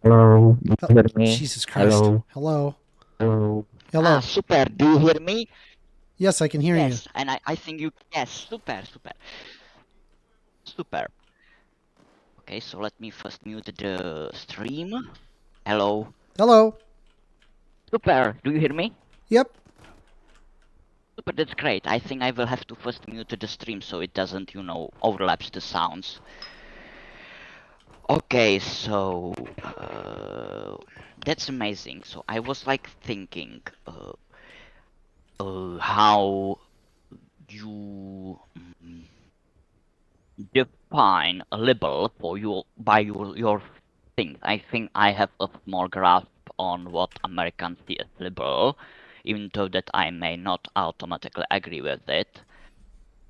Hello, do you hear me? Jesus Christ. Hello, Hello. hello. Hello. Super. Do you hear me? Yes, I can hear you. Yes, and I think you. Yes, super. Okay, so let me first mute the stream. Hello. Hello. Super. Do you hear me? Yep. Super, that's great. I think I will have to first mute the stream so it doesn't, overlaps the sounds. Okay, so that's amazing. So I was like thinking how you define a label for your thing. I think I have a small grasp on what Americans see as liberal, even though that I may not automatically agree with it.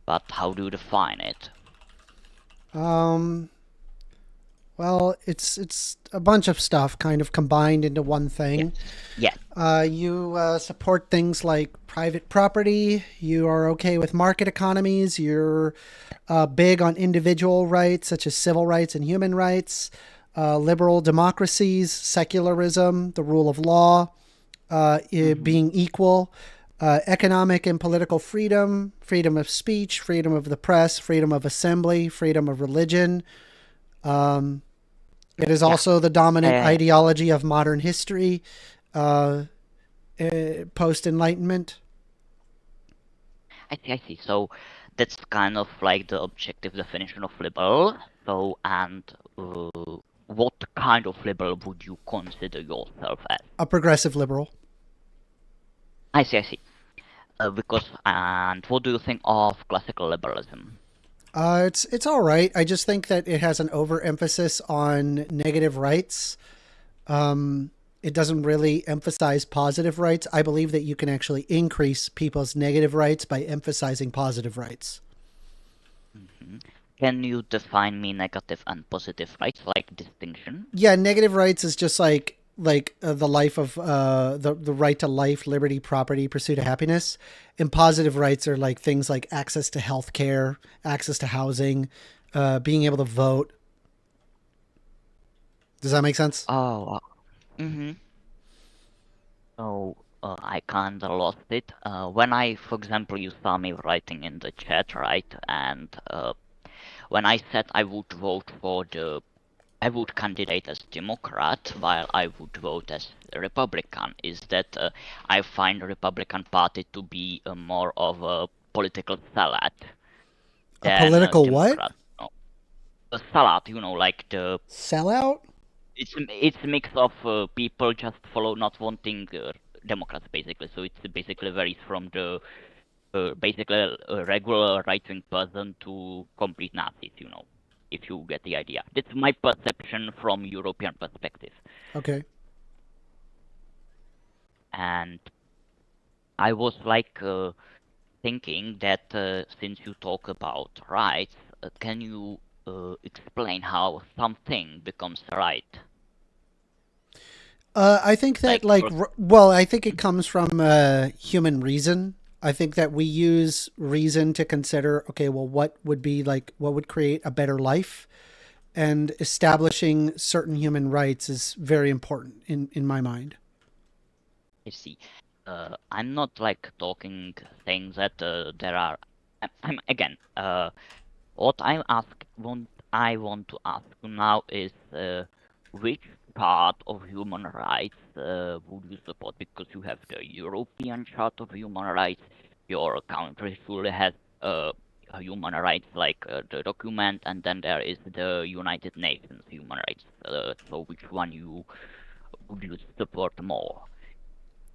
But how do you define it? Um well, it's a bunch of stuff kind of combined into one Yes. thing. Yes. You support things like private property. You are okay with market economies. You're big on individual rights, such as civil rights and human rights, liberal democracies, secularism, the rule of law, it Mm-hmm. being equal, economic and political freedom, freedom of speech, freedom of the press, freedom of assembly, freedom of religion. It is Yeah. also the dominant Uh, ideology of modern history, uh, post Enlightenment. I see. So that's kind of like the objective definition of liberal. So, and what kind of liberal would you consider yourself as? A progressive liberal. I see. Because, and what do you think of classical liberalism? It's all right. I just think that it has an overemphasis on negative rights. It doesn't really emphasize positive rights. I believe that you can actually increase people's negative rights by emphasizing positive rights. Hmm. Can you define me negative and positive rights, like distinction? Yeah, negative rights is just like the life of the right to life, liberty, property, pursuit of happiness. And positive rights are like things like access to health care, access to housing, being able to vote. Does that make sense? Oh, mm-hmm. So I kinda lost it. For example, you saw me writing in the chat, right? And when I said I would candidate as Democrat while I would vote as a Republican, is that I find the Republican Party to be more of a political salad A than a political what? Democrat. No. A salad, like Sellout? it's a mix of people just follow not wanting Democrats basically. So it's basically varies from the basically a regular right-wing person to complete Nazis. If you get the idea. That's my perception from European perspective. Okay. And I was like thinking that since you talk about rights, can you explain how something becomes right? I think that Like, well, I think it comes from human reason. I think that we use reason to consider, okay, well, what would create a better life, and establishing certain human rights is very important in my mind. I see. I'm not like saying that there are. I'm again. What I want to ask you now is which part of human rights would you support? Because you have the European Chart of Human Rights. Your country surely has human rights, like the document, and then there is the United Nations human rights. So which one would you support more?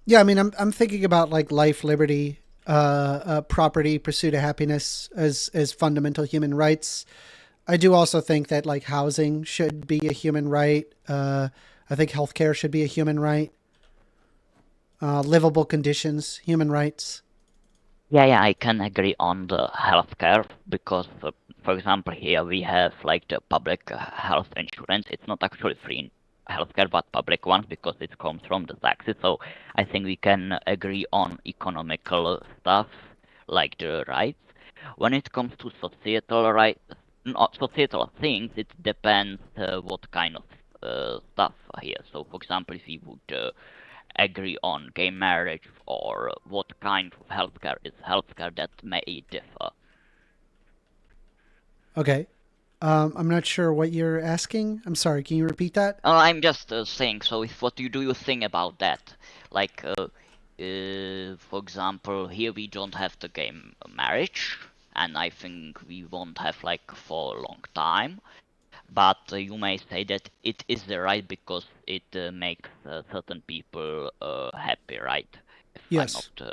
Yeah, I mean, I'm thinking about like life, liberty, property, pursuit of happiness as fundamental human rights. I do also think that like housing should be a human right. I think healthcare should be a human right. Livable conditions, human rights. Yeah, I can agree on the healthcare because, for example, here we have like the public health insurance. It's not actually free healthcare, but public one because it comes from the taxes. So I think we can agree on economical stuff like the rights. When it comes to societal rights, not societal things, it depends what kind of stuff here. So, for example, if we would agree on gay marriage or what kind of healthcare is healthcare, that may differ. Okay. I'm not sure what you're asking. I'm sorry. Can you repeat that? I'm just saying. So, if what do you think about that? Like, for example, here we don't have the gay marriage, and I think we won't have like for a long time. But you may say that it is the right because it makes certain people happy, right? If I'm Yes. not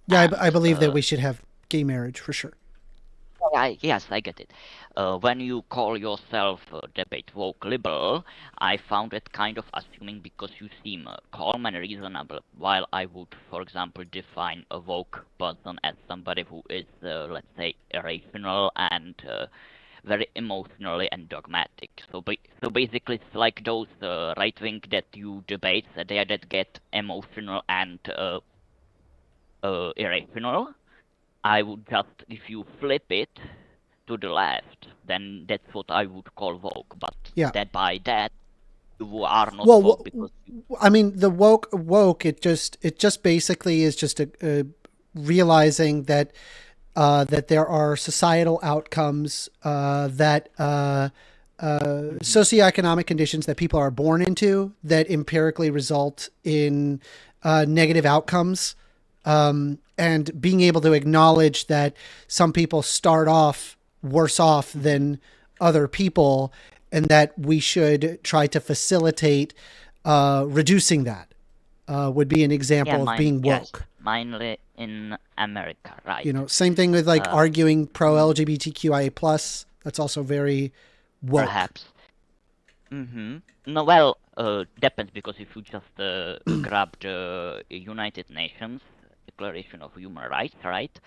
Yeah, I and, believe that we should have gay marriage for sure. yes, I get it. When you call yourself debate woke liberal, I found it kind of assuming because you seem calm and reasonable, while I would, for example, define a woke person as somebody who is, let's say, irrational and very emotionally and dogmatic. So basically, it's like those right wing that you debate that get emotional and irrational. I would just, if you flip it to the left, then that's what I would call woke. But Yeah. that by that you are not Well, woke because I mean, the woke. It just basically is just a realizing that that there are societal outcomes that socioeconomic conditions that people are born into that empirically result in negative outcomes, and being able to acknowledge that some people start off worse off than other people, and that we should try to facilitate reducing that. Would be an example of being woke. yes, mainly in America, right? You know, same thing with like arguing pro LGBTQIA plus. That's also very woke. Perhaps. No, well, depends because if you just grab the United Nations Declaration of Human Rights, right,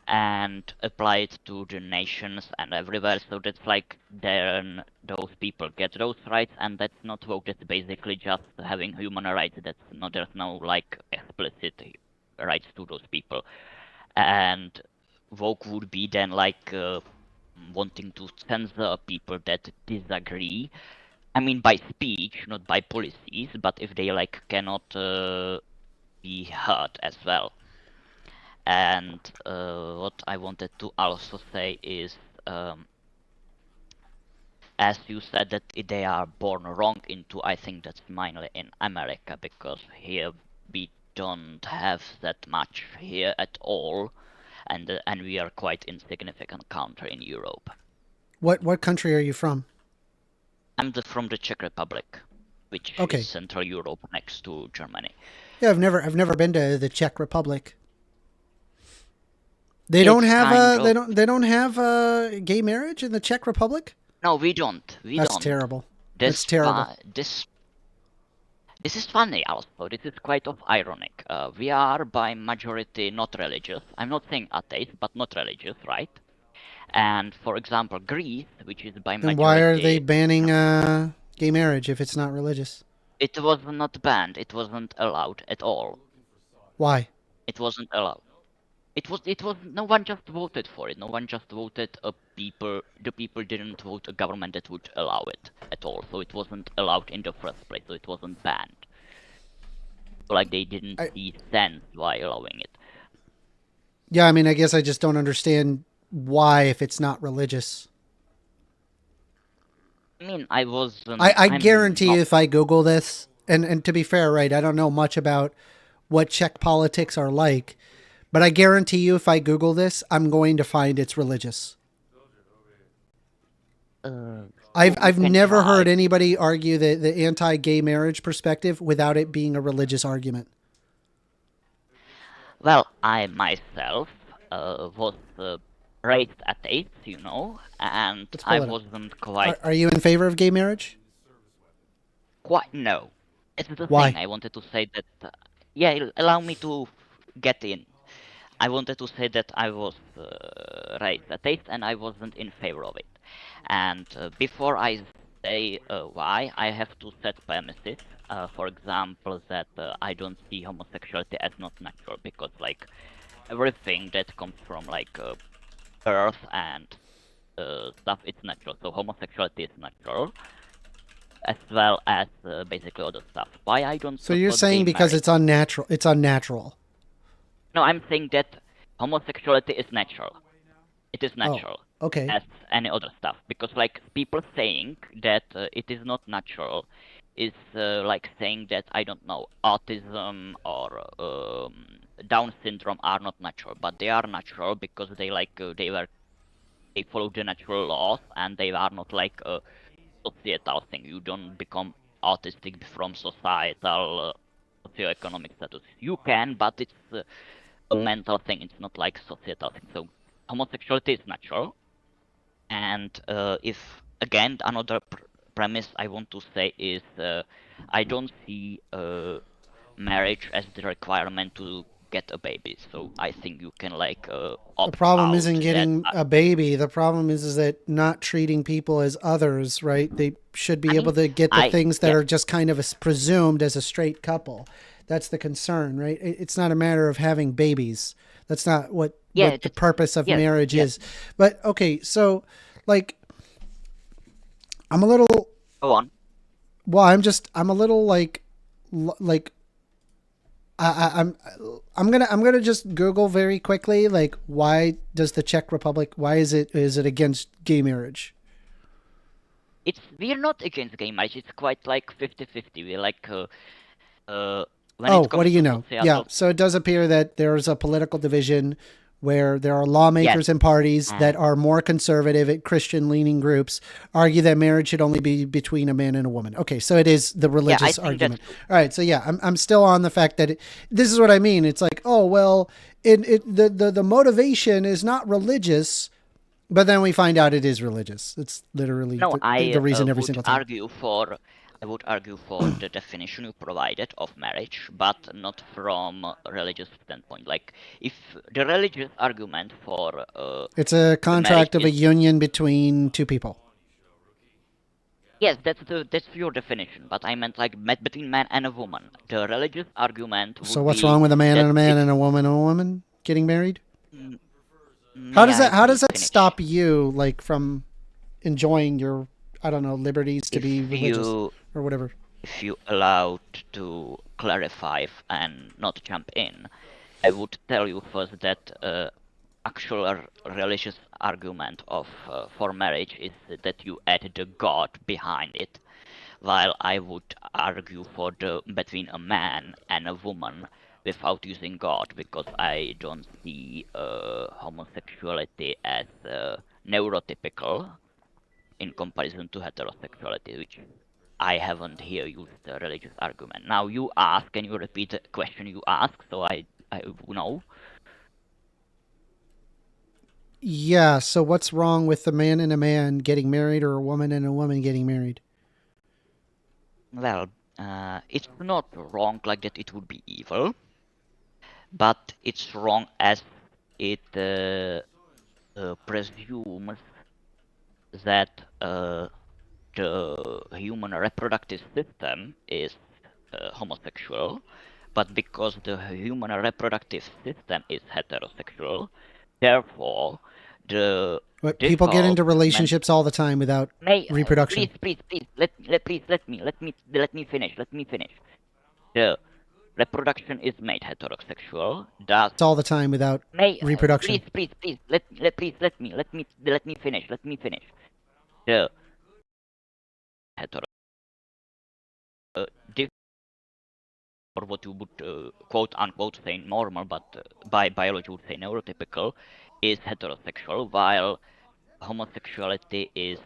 and apply it to the nations and everywhere, so that's like then those people get those rights, and that's not woke. That's basically just having human rights. That's not there's no like explicit rights to those people, and woke would be then like wanting to censor people that disagree. I mean, by speech, not by policies, but if they like cannot be heard as well. And what I wanted to also say is, as you said, that they are born wrong into, I think that's mainly in America, because here we don't have that much here at all, and we are quite insignificant country in Europe. What country are you from? I'm from the Czech Republic, which Okay. is Central Europe next to Germany. Yeah, I've never been to the Czech Republic. They don't have they don't have gay marriage in the Czech Republic? No, we don't. That's terrible. That's terrible. This is funny also. This is quite of ironic. We are by majority not religious. I'm not saying atheist, but not religious, right? And for example, Greece, which is by majority... Then why are they banning gay marriage if it's not religious? It was not banned. It wasn't allowed at all. Why? It wasn't allowed. It was no one just voted for it. No one just voted the people didn't vote a government that would allow it at all. So it wasn't allowed in the first place. So it wasn't banned. Like they didn't see sense why allowing it. Yeah, I mean, I guess I just don't understand why if it's not religious. I mean, I wasn't... I guarantee you if I Google this, and to be fair, right, I don't know much about what Czech politics are like, but I guarantee you if I Google this, I'm going to find it's religious. I've never heard anybody argue the anti-gay marriage perspective without it being a religious argument. Well, I myself was raised atheist, you know, and I wasn't quite... Are you in favor of gay marriage? Quite, no. It's the Why? thing I wanted to say that... yeah, allow me to get in. I wanted to say that I was raised atheist and I wasn't in favor of it. And before I say why, I have to set premises. For example, that I don't see homosexuality as not natural, because like everything that comes from like birth and stuff, it's natural. So homosexuality is natural. as well as basically other stuff. Why I don't So you're support gay saying because marriage? it's unnatural. It's unnatural. No, I'm saying that homosexuality is natural. It is Oh, natural okay. as any other stuff, because like people saying that it is not natural is like saying that, I don't know, autism or Down syndrome are not natural, but they are natural because they follow the natural laws, and they are not like a societal thing. You don't become autistic from societal socioeconomic status. You can, but it's a mental thing. It's not like societal thing. So homosexuality is natural, and if again another premise I want to say is I don't see marriage as the requirement to get a baby. So I think you can like The opt problem out isn't that. getting a baby. The problem is that not treating people as others, right? They should be I able mean, to get the I things that yeah are just kind of presumed as a straight couple. That's the concern, right? It's not a matter of having babies. That's not yeah what the that's purpose of yeah marriage yeah is. But okay, so like I'm a little go on. well, I'm a little like I'm I'm gonna just Google very quickly like why does the Czech Republic, why is it against gay marriage? We're not against gay marriage. It's quite like 50-50. We're like uh when Oh, it what comes do you to know? Yeah, societal. so it does appear that there's a political division where there are Yes, lawmakers and parties that and are more conservative at Christian leaning groups argue that marriage should only be between a man and a woman. Okay, so it is the yeah, I religious think that's argument. true. All right, so yeah, I'm still on the fact that this is what I mean. It's like, oh well, the motivation is not religious, but then we find out it is religious. It's literally No, the I reason every single time. I would argue for the definition you provided of marriage, but not from a religious standpoint. Like, if the religious argument for It's a the marriage contract of a is, union between two people. yes, that's your definition. But I meant like between man and a woman. The religious argument So would what's be wrong with a man and that a man it's. and a woman getting married? m- May I How does please that finish? stop you like from enjoying your, I don't know, liberties to If be religious you or whatever? if you allowed to clarify and not jump in, I would tell you first that actual religious argument of for marriage is that you add the God behind it, while I would argue for the between a man and a woman without using God, because I don't see homosexuality as neurotypical in comparison to heterosexuality, which I haven't here used the religious argument. Now you ask, can you repeat the question you asked so I know? Yeah, so what's wrong with a man and a man getting married or a woman and a woman getting married? Well, it's not wrong like that it would be evil, but it's wrong as it presumes that the human reproductive system is homosexual, but because the human reproductive system is heterosexual, therefore the But people get default into meant. relationships all the time without May reproduction. please let me finish. Let me finish. The reproduction is made heterosexual. Thus, It's all the time without may reproduction. please let me finish. Let me finish. The hetero or what you would quote unquote say normal, but by biology would say neurotypical, is heterosexual, while homosexuality is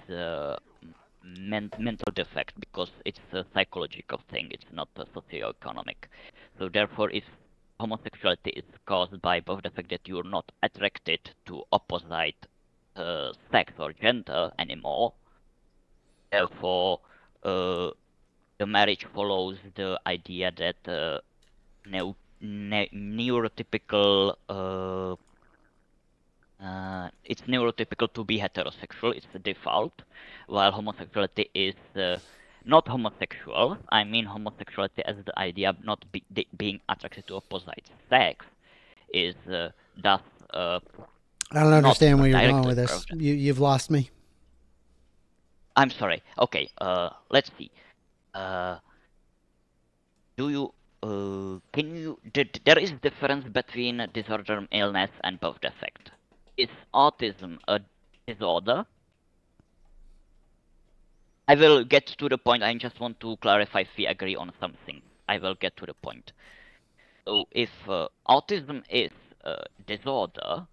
mental defect, because it's a psychological thing. It's not a socio-economic. So therefore, if homosexuality is caused by both the fact that you're not attracted to opposite sex or gender anymore, therefore the marriage follows the idea that neurotypical it's neurotypical to be heterosexual. It's the default, while homosexuality is not homosexual. I mean homosexuality as the idea of not being attracted to opposite sex is thus I don't not understand where you're going directly with this. correct. You've lost me. I'm sorry. Okay, let's see. do you can you there is difference between a disorder and illness and both defect. Is autism a disorder? I will get to the point. I just want to clarify if we agree on something. I will get to the point. So if autism is a disorder,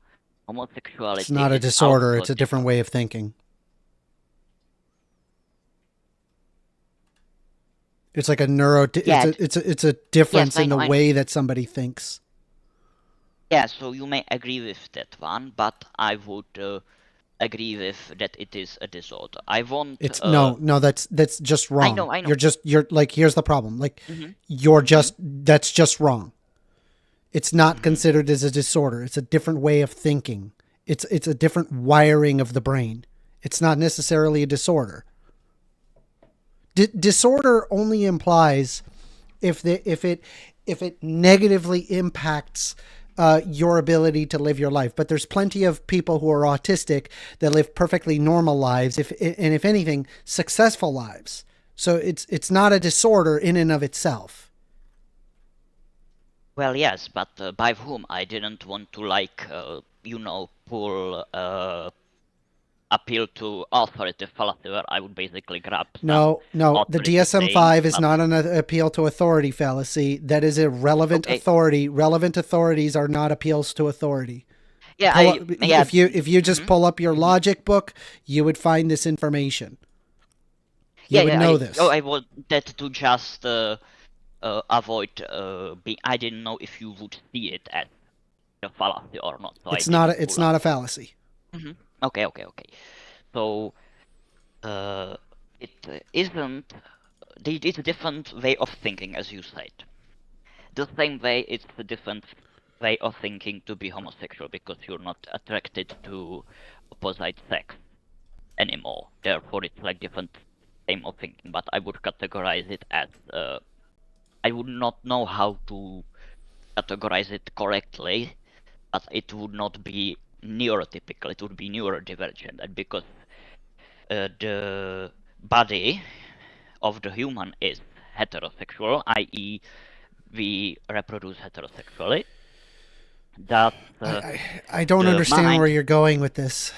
homosexuality It's not a is disorder. also It's a different way of thinking. It's like a Yes. it's a difference Yes, I in the know, I know. way that somebody thinks. Yeah, so you may agree with that one, but I would agree with that it is a disorder. I want. It's no, that's just wrong. I know. You're like, here's the problem. Like, Mhm. you're Mhm. just that's just wrong. It's not Mhm. considered as a disorder. It's a different way of thinking. It's a different wiring of the brain. It's not necessarily a disorder. Disorder only implies if it negatively impacts your ability to live your life. But there's plenty of people who are autistic that live perfectly normal lives, if anything, successful lives. So it's not a disorder in and of itself. Well, yes, but by whom? I didn't want to pull appeal to authority fallacy where I would basically grab some No. The authority saying, DSM-5 is but not an appeal to authority fallacy. That is a relevant okay, authority. Relevant authorities are not appeals to authority. yeah, If you just mhm, pull up your mhm. logic book, you would find this information. You Yeah, would yeah. know this. I wanted to just avoid being. I didn't know if you would see it as a fallacy or not, so I didn't It's pull up. not a fallacy. Mhm. Okay, okay, okay. So it isn't. It's a different way of thinking, as you said. The same way it's a different way of thinking to be homosexual because you're not attracted to opposite sex anymore. Therefore, it's like different time of thinking. But I would categorize it as I would not know how to categorize it correctly, but it would not be neurotypical. It would be neurodivergent, and because the body of the human is heterosexual, i.e., we reproduce heterosexually. That I don't the understand where mind. you're going with this.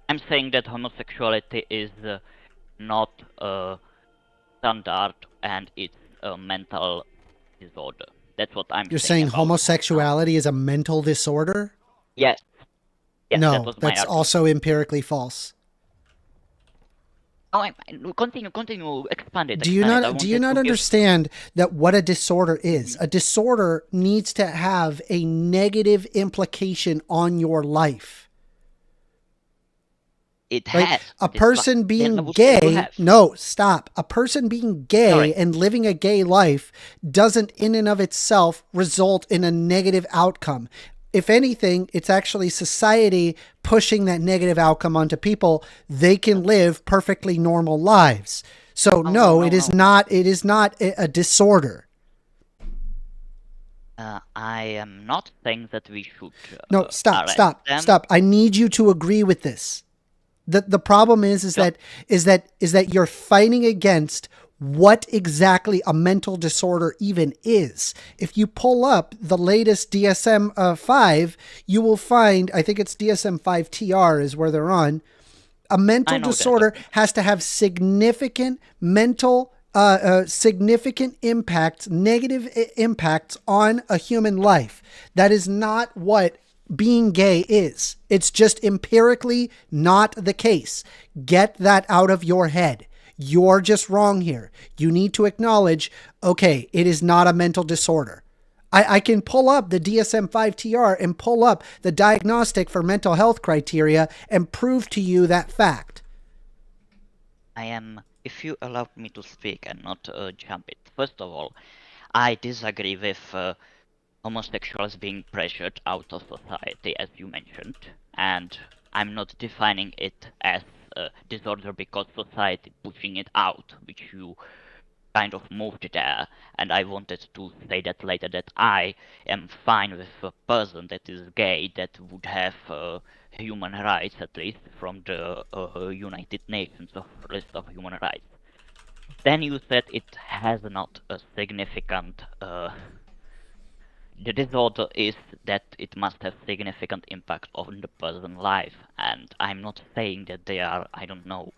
I'm saying that homosexuality is not a standard and it's a mental disorder. That's what I'm You're saying saying about that now. homosexuality is a mental disorder? Yes, yes, that No, was my that's argument. also empirically false. Oh, continue, expand it. I Do you wanted not to give. understand that what a disorder is? Mhm. A disorder needs to have a negative implication on your life. It Right? has. A That's what, person then I being would say you gay, have. no, stop. A person being gay Sorry. and living a gay life doesn't in and of itself result in a negative outcome. If anything, it's actually society pushing that negative outcome onto people. They can live perfectly normal lives. So Oh no, no, no, no, no. it is not a disorder. I am not saying that we should No, arrest them. stop. I need you to agree with this. The problem is No, that you're fighting against what exactly a mental disorder even is. If you pull up the latest DSM-5, you will find, I think it's DSM-5 TR is where they're on. A mental I know that disorder document. has to have significant mental significant impacts, negative impacts on a human life. That is not what being gay is. It's just empirically not the case. Get that out of your head. You're just wrong here. You need to acknowledge, okay, it is not a mental disorder. I can pull up the DSM-5 TR and pull up the diagnostic for mental health criteria and prove to you that fact. If you allow me to speak and not jump it. First of all, I disagree with homosexuals being pressured out of society, as you mentioned, and I'm not defining it as a disorder because society pushing it out, which you kind of moved there, and I wanted to say that later that I am fine with a person that is gay that would have human rights, at least from the United Nations of list of human rights. then you said it has not a significant. The disorder is that it must have significant impact on the person's life, and I'm not saying that they are, I don't know,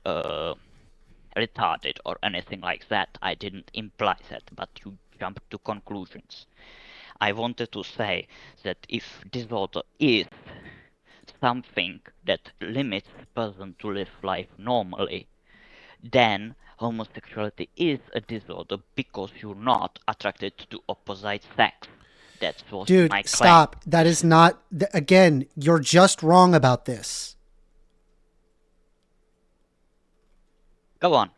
retarded or anything like that. I didn't imply that, but you jumped to conclusions. I wanted to say that if disorder is something that limits a person to live life normally, then homosexuality is a disorder because you're not attracted to opposite sex. That's what Dude, my claim. stop. That is not, again, you're just wrong about this. Go on.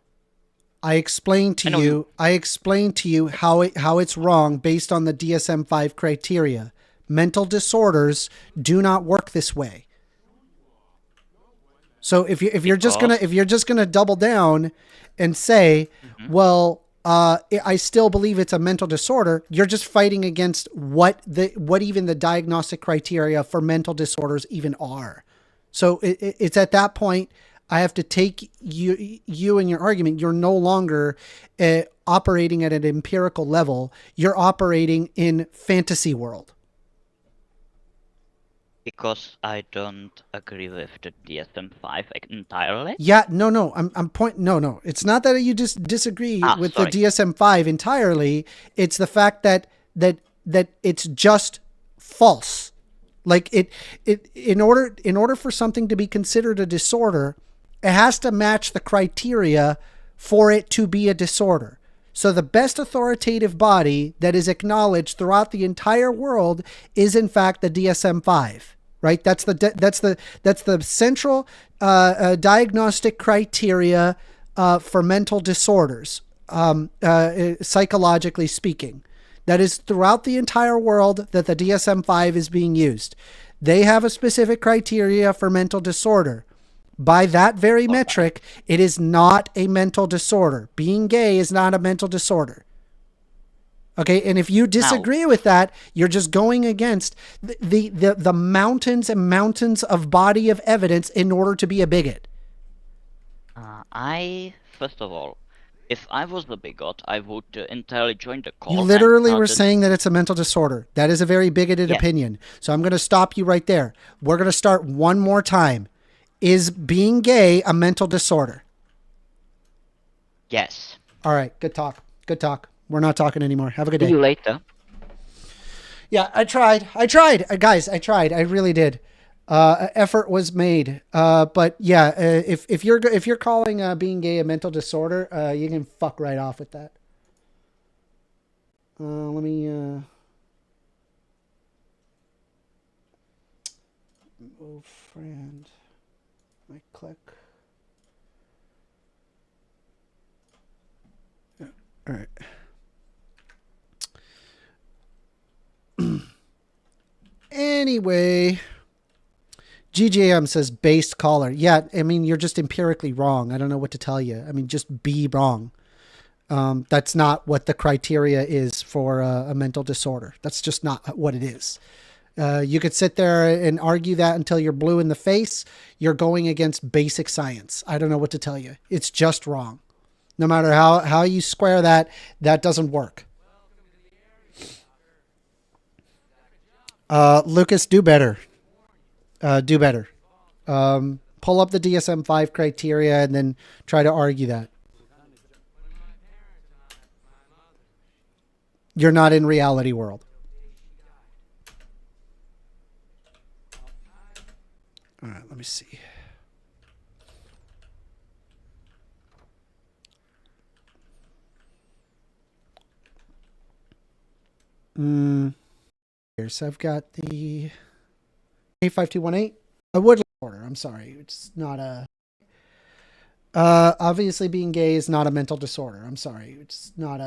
I explained to you how it's wrong based on the DSM-5 criteria. Mental disorders do not work this way. So if you're just gonna double down and say, well, I still believe it's a mental disorder, you're just fighting against what even the diagnostic criteria for mental disorders even are. So it's at that point I have to take you and your argument. You're no longer operating at an empirical level. You're operating in fantasy world. Because I don't agree with the DSM-5 entirely. Yeah, no. No. It's not that you just disagree with the DSM-5 entirely. It's the fact that it's just false. Like in order for something to be considered a disorder, it has to match the criteria for it to be a disorder. So the best authoritative body that is acknowledged throughout the entire world is in fact the DSM-5, right? That's the central diagnostic criteria for mental disorders, psychologically speaking. That is throughout the entire world that the DSM-5 is being used. They have a specific criteria for mental disorder. By that very metric, it is not a mental disorder. Being gay is not a mental disorder. Okay, and if you disagree with that, you're just going against the mountains and mountains of body of evidence in order to be a bigot. First of all, if I was the bigot, I would entirely join the call. You literally were saying that it's a mental disorder. That is a very bigoted opinion. So I'm going to stop you right there. We're going to start one more time. Is being gay a mental disorder? Yes. All right. Good talk. Good talk. We're not talking anymore. Have a good day. See you later. Yeah, I tried. Guys, I tried. I really did. Effort was made. But yeah, if you're calling being gay a mental disorder, you can fuck right off with that. Let me move friend. I click. Yeah. All right. Anyway, GJM says based caller. Yeah, I mean, you're just empirically wrong. I don't know what to tell you. I mean, just be wrong. That's not what the criteria is for a mental disorder. That's just not what it is. You could sit there and argue that until you're blue in the face. You're going against basic science. I don't know what to tell you. It's just wrong. No matter how you square that, that doesn't work. Lucas, do better. Do better. Pull up the DSM-5 criteria and then try to argue that. You're not in reality world. All right, let me see. So I've got the 85218. I would order. I'm sorry. It's not a. Obviously, being gay is not a mental disorder. I'm sorry. It's not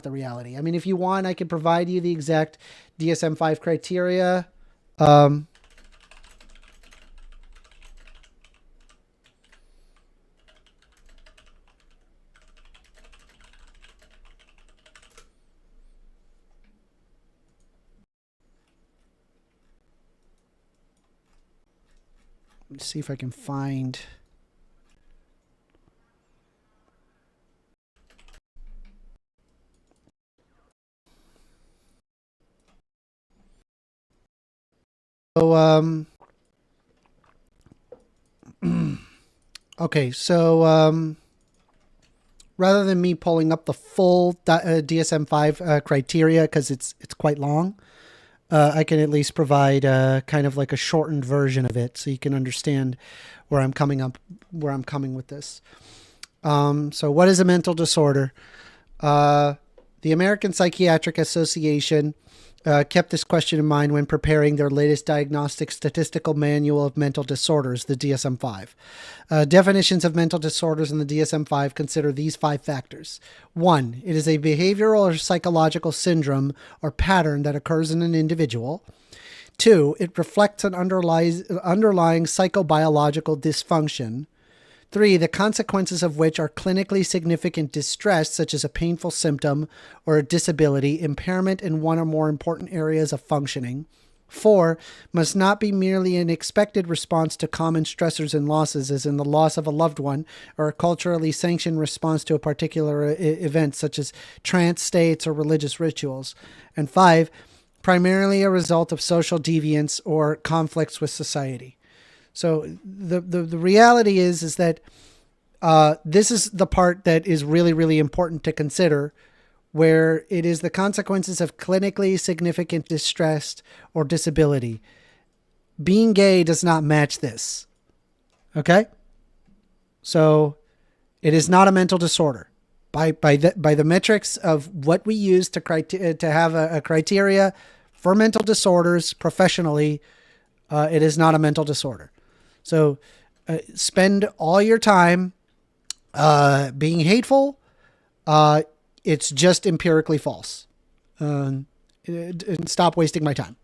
the reality. I mean, if you want, I can provide you the exact DSM-5 criteria. Let's see if I can find. So, okay, so rather than me pulling up the full DSM-5 criteria because it's quite long, I can at least provide kind of like a shortened version of it so you can understand where I'm coming with this. So what is a mental disorder? The American Psychiatric Association kept this question in mind when preparing their latest diagnostic statistical manual of mental disorders, the DSM-5. Definitions of mental disorders in the DSM-5 consider these 5 factors. 1, it is a behavioral or psychological syndrome or pattern that occurs in an individual. 2, it reflects an underlying psychobiological dysfunction. 3, the consequences of which are clinically significant distress, such as a painful symptom or a disability, impairment in one or more important areas of functioning. 4, must not be merely an expected response to common stressors and losses, as in the loss of a loved one, or a culturally sanctioned response to a particular event, such as trance states or religious rituals. And 5, primarily a result of social deviance or conflicts with society. So the reality is that this is the part that is really, really important to consider, where it is the consequences of clinically significant distress or disability. Being gay does not match this. Okay? So it is not a mental disorder. By the metrics of what we use to have a criteria for mental disorders professionally, it is not a mental disorder. So spend all your time being hateful. It's just empirically false. And stop wasting my time.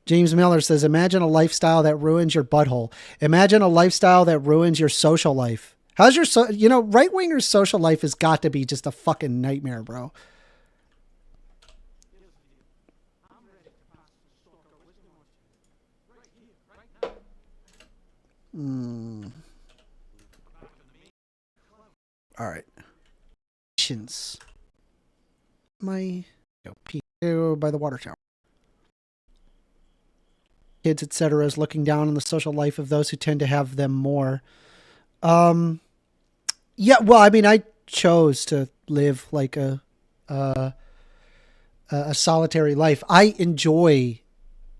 James Miller says, imagine a lifestyle that ruins your butthole. Imagine a lifestyle that ruins your social life. How's your right-wingers' social life has got to be just a fucking nightmare, bro. All right. My by the water tower. Kids, etc., is looking down on the social life of those who tend to have them more. Yeah, well, I mean, I chose to live like a solitary life. I enjoy,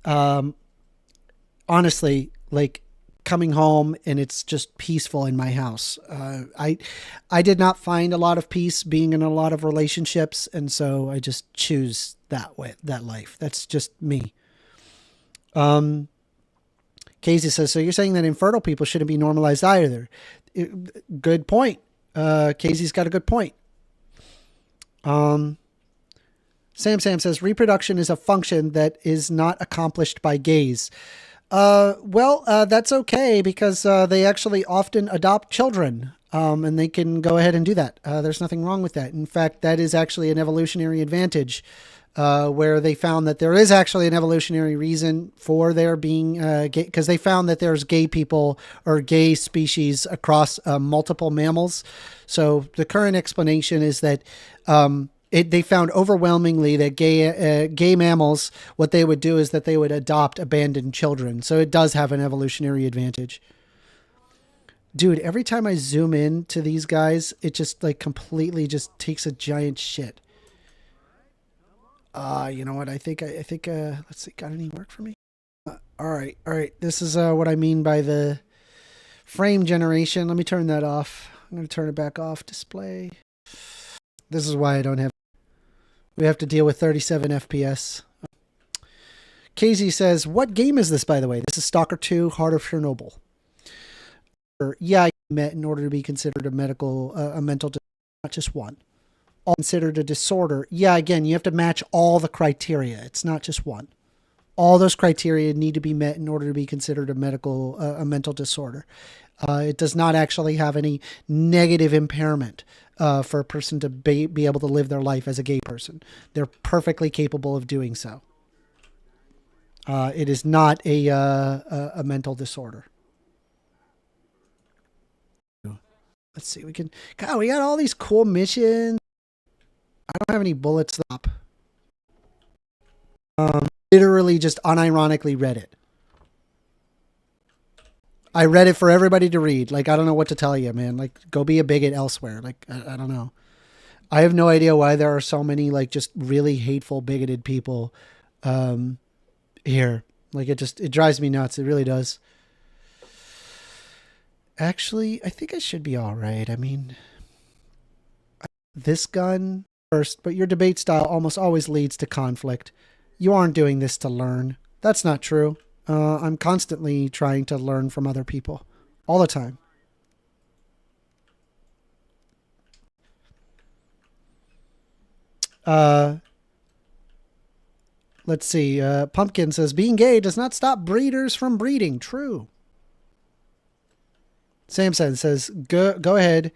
honestly, like coming home and it's just peaceful in my house. I did not find a lot of peace being in a lot of relationships, and so I just choose that life. That's just me. Casey says, so you're saying that infertile people shouldn't be normalized either? Good point. Casey's got a good point. Sam says reproduction is a function that is not accomplished by gays. That's okay because they actually often adopt children, and they can go ahead and do that. There's nothing wrong with that. In fact, that is actually an evolutionary advantage, where they found that there is actually an evolutionary reason for there being gay, because they found that there's gay people or gay species across multiple mammals. So the current explanation is that they found overwhelmingly that gay mammals, what they would do is that they would adopt abandoned children. So it does have an evolutionary advantage. Dude, every time I zoom in to these guys, it just like completely just takes a giant shit. You know what? I think, let's see, got any work for me? All right. This is what I mean by the frame generation. Let me turn that off. I'm going to turn it back off. Display. This is why I don't have. We have to deal with 37 FPS. Casey says, what game is this, by the way? This is Stalker 2, Heart of Chernobyl. Yeah, I met in order to be considered a mental disorder, not just one. All considered a disorder. Yeah, again, you have to match all the criteria. It's not just one. All those criteria need to be met in order to be considered a mental disorder. It does not actually have any negative impairment for a person to be able to live their life as a gay person. They're perfectly capable of doing so. It is not a mental disorder. Let's see. We got all these cool missions. I don't have any bullets up. Literally just unironically read it. I read it for everybody to read. Like, I don't know what to tell you, man. Like, go be a bigot elsewhere. Like, I don't know. I have no idea why there are so many, like, just really hateful, bigoted people here. Like, it drives me nuts. It really does. Actually, I think I should be all right. I mean, this gun first, but your debate style almost always leads to conflict. You aren't doing this to learn. That's not true. I'm constantly trying to learn from other people. All the time. Let's see. Pumpkin says, being gay does not stop breeders from breeding. True. Samson says, go ahead.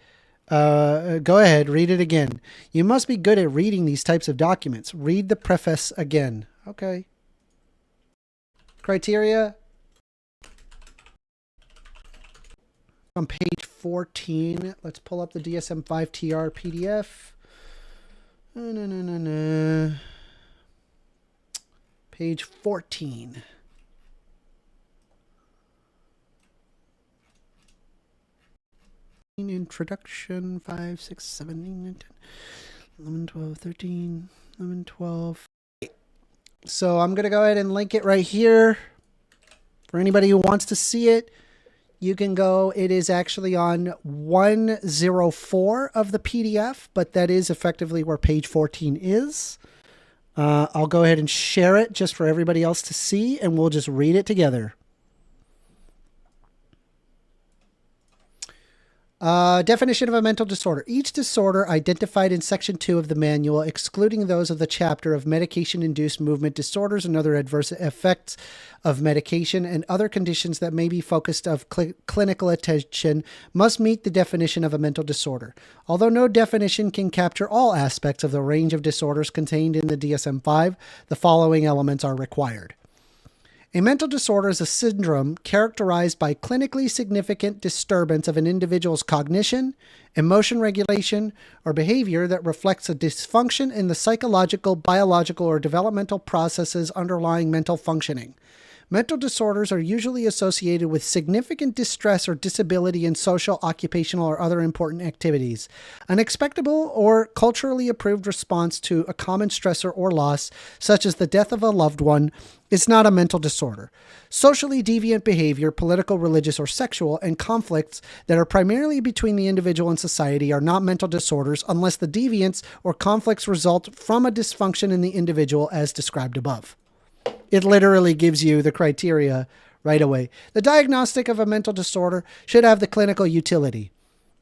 Go ahead. Read it again. You must be good at reading these types of documents. Read the preface again. Okay. Criteria. On page 14. Let's pull up the DSM-5 TR PDF. Page 14. Introduction 5, 6, 7, 8, 9, 10, 11, 12, 13, 11, 12. So I'm going to go ahead and link it right here. For anybody who wants to see it, you can go. It is actually on 104 of the PDF, but that is effectively where page 14 is. I'll go ahead and share it just for everybody else to see, and we'll just read it together. Definition of a mental disorder. Each disorder identified in Section 2 of the manual, excluding those of the chapter of medication-induced movement disorders and other adverse effects of medication and other conditions that may be focused of clinical attention, must meet the definition of a mental disorder. Although no definition can capture all aspects of the range of disorders contained in the DSM-5, the following elements are required. A mental disorder is a syndrome characterized by clinically significant disturbance of an individual's cognition, emotion regulation, or behavior that reflects a dysfunction in the psychological, biological, or developmental processes underlying mental functioning. Mental disorders are usually associated with significant distress or disability in social, occupational, or other important activities. An expectable or culturally approved response to a common stressor or loss, such as the death of a loved one, is not a mental disorder. Socially deviant behavior, political, religious, or sexual, and conflicts that are primarily between the individual and society are not mental disorders unless the deviance or conflicts result from a dysfunction in the individual as described above. It literally gives you the criteria right away. The diagnostic of a mental disorder should have the clinical utility.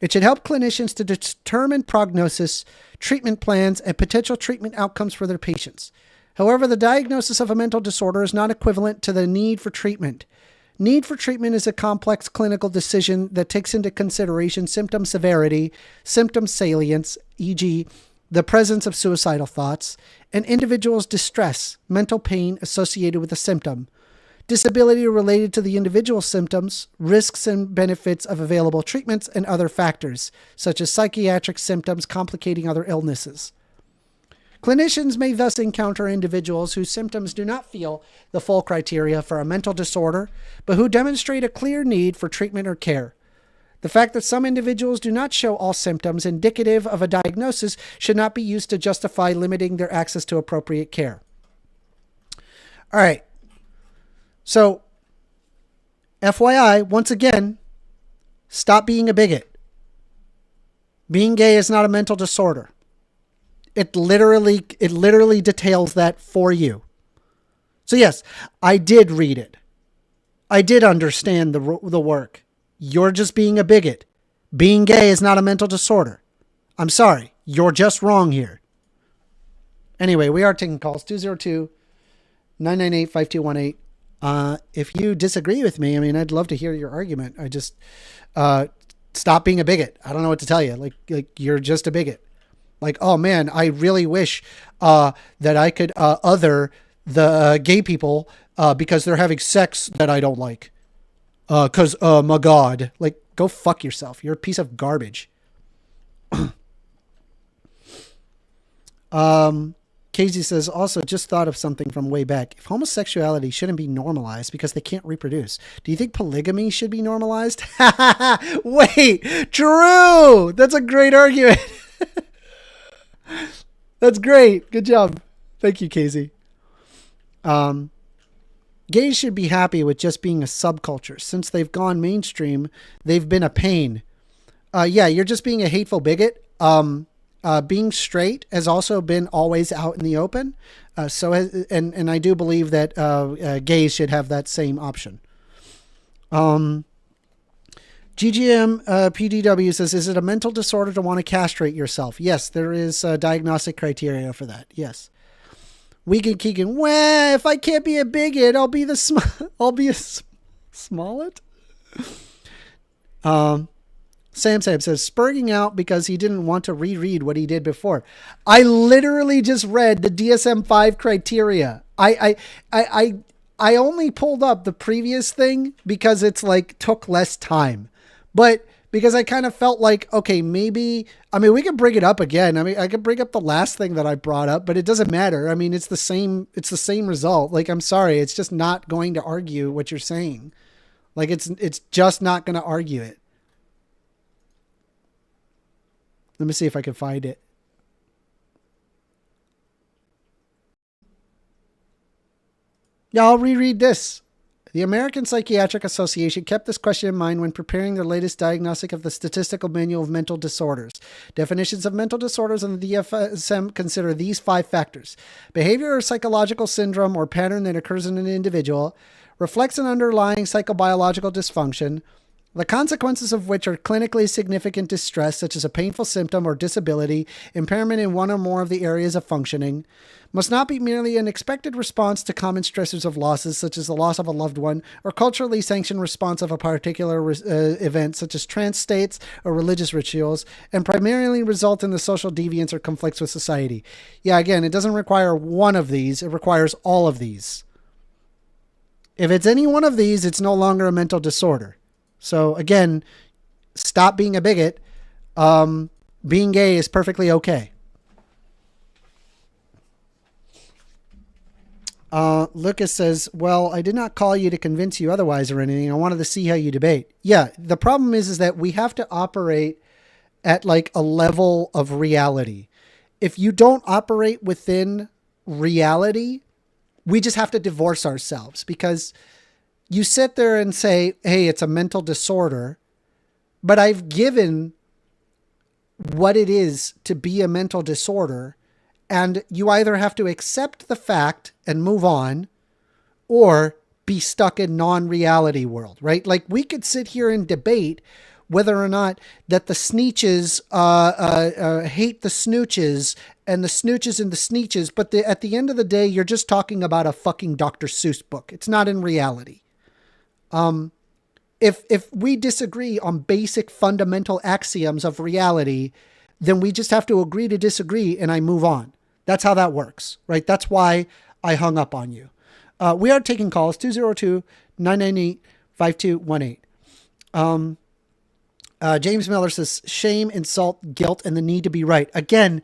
It should help clinicians to determine prognosis, treatment plans, and potential treatment outcomes for their patients. However, the diagnosis of a mental disorder is not equivalent to the need for treatment. Need for treatment is a complex clinical decision that takes into consideration symptom severity, symptom salience, e.g., the presence of suicidal thoughts, an individual's distress, mental pain associated with the symptom, disability related to the individual's symptoms, risks and benefits of available treatments, and other factors, such as psychiatric symptoms complicating other illnesses. Clinicians may thus encounter individuals whose symptoms do not feel the full criteria for a mental disorder, but who demonstrate a clear need for treatment or care. The fact that some individuals do not show all symptoms indicative of a diagnosis should not be used to justify limiting their access to appropriate care. All right. So, FYI, once again, stop being a bigot. Being gay is not a mental disorder. It literally details that for you. So yes, I did read it. I did understand the work. You're just being a bigot. Being gay is not a mental disorder. I'm sorry. You're just wrong here. Anyway, we are taking calls. 202-998-5218. If you disagree with me, I mean, I'd love to hear your argument. I just, stop being a bigot. I don't know what to tell you. Like you're just a bigot. Like, oh man, I really wish, that I could, other the gay people, because they're having sex that I don't like. Cause, my God, like, go fuck yourself. You're a piece of garbage. Casey says, also just thought of something from way back. If homosexuality shouldn't be normalized because they can't reproduce, do you think polygamy should be normalized? Wait, true. That's a great argument. That's great. Good job. Thank you, Casey. Gays should be happy with just being a subculture. Since they've gone mainstream, they've been a pain. Yeah, you're just being a hateful bigot. Being straight has also been always out in the open. And I do believe that gays should have that same option. GGM PDW says, is it a mental disorder to want to castrate yourself? Yes, there is diagnostic criteria for that. Yes. Weekend Keegan, well, if I can't be a bigot, I'll be a Smollett. Sam says, spurging out because he didn't want to reread what he did before. I literally just read the DSM-5 criteria. I only pulled up the previous thing because it's like took less time. But because I kind of felt like, okay, maybe, I mean, we can bring it up again. I mean, I could bring up the last thing that I brought up, but it doesn't matter. I mean, it's the same result. Like, I'm sorry. It's just not going to argue what you're saying. Like, it's just not going to argue it. Let me see if I can find it. Yeah, I'll reread this. The American Psychiatric Association kept this question in mind when preparing their latest diagnostic of the Statistical Manual of Mental Disorders. Definitions of mental disorders in the DSM consider these 5 factors. Behavior or psychological syndrome or pattern that occurs in an individual, reflects an underlying psychobiological dysfunction, the consequences of which are clinically significant distress, such as a painful symptom or disability, impairment in one or more of the areas of functioning, must not be merely an expected response to common stressors of losses, such as the loss of a loved one, or culturally sanctioned response of a particular event, such as trance states or religious rituals, and primarily result in the social deviance or conflicts with society. Yeah, again, it doesn't require one of these. It requires all of these. If it's any one of these, it's no longer a mental disorder. So again, stop being a bigot. Being gay is perfectly okay. Lucas says, well, I did not call you to convince you otherwise or anything. I wanted to see how you debate. Yeah. The problem is that we have to operate at like a level of reality. If you don't operate within reality, we just have to divorce ourselves, because you sit there and say, hey, it's a mental disorder, but I've given what it is to be a mental disorder, and you either have to accept the fact and move on, or be stuck in non-reality world, right? Like, we could sit here and debate whether or not that the Sneetches hate the Snooches and the Snooches and the Sneetches, but at the end of the day, you're just talking about a fucking Dr. Seuss book. It's not in reality. If we disagree on basic fundamental axioms of reality, then we just have to agree to disagree, and I move on. That's how that works, right? That's why I hung up on you. We are taking calls, 202-998-5218. James Miller says, shame, insult, guilt, and the need to be right. Again,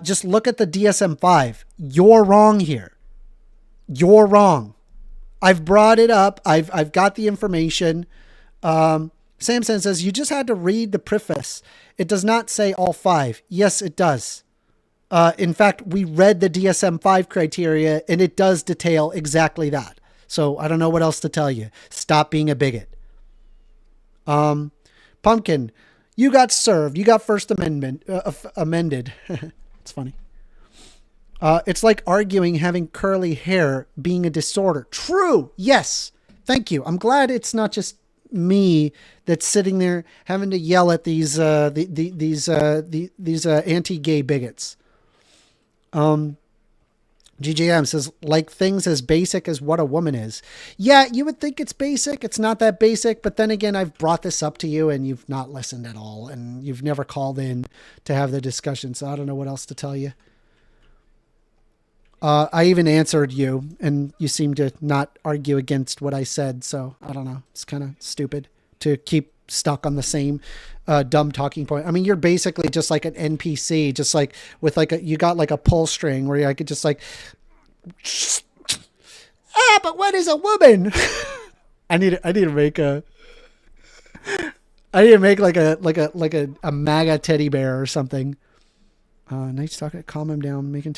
just look at the DSM-5. You're wrong here. You're wrong. I've brought it up. I've got the information. Samson says, you just had to read the preface. It does not say all 5. Yes, it does. In fact, we read the DSM-5 criteria, and it does detail exactly that. So I don't know what else to tell you. Stop being a bigot. Pumpkin, you got served. You got First Amendment amended. It's funny. It's like arguing having curly hair being a disorder. True. Yes. Thank you. I'm glad it's not just me that's sitting there having to yell at these anti-gay bigots. GJM says, like things as basic as what a woman is. Yeah, you would think it's basic. It's not that basic. But then again, I've brought this up to you and you've not listened at all. And you've never called in to have the discussion. So I don't know what else to tell you. I even answered you and you seem to not argue against what I said. So I don't know. It's kind of stupid to keep stuck on the same dumb talking point. I mean, you're basically just like an NPC, just like with like you got like a pull string where I could just like, but what is a woman? I need to make like a MAGA teddy bear or something. Night's talking. Calm him down. Making.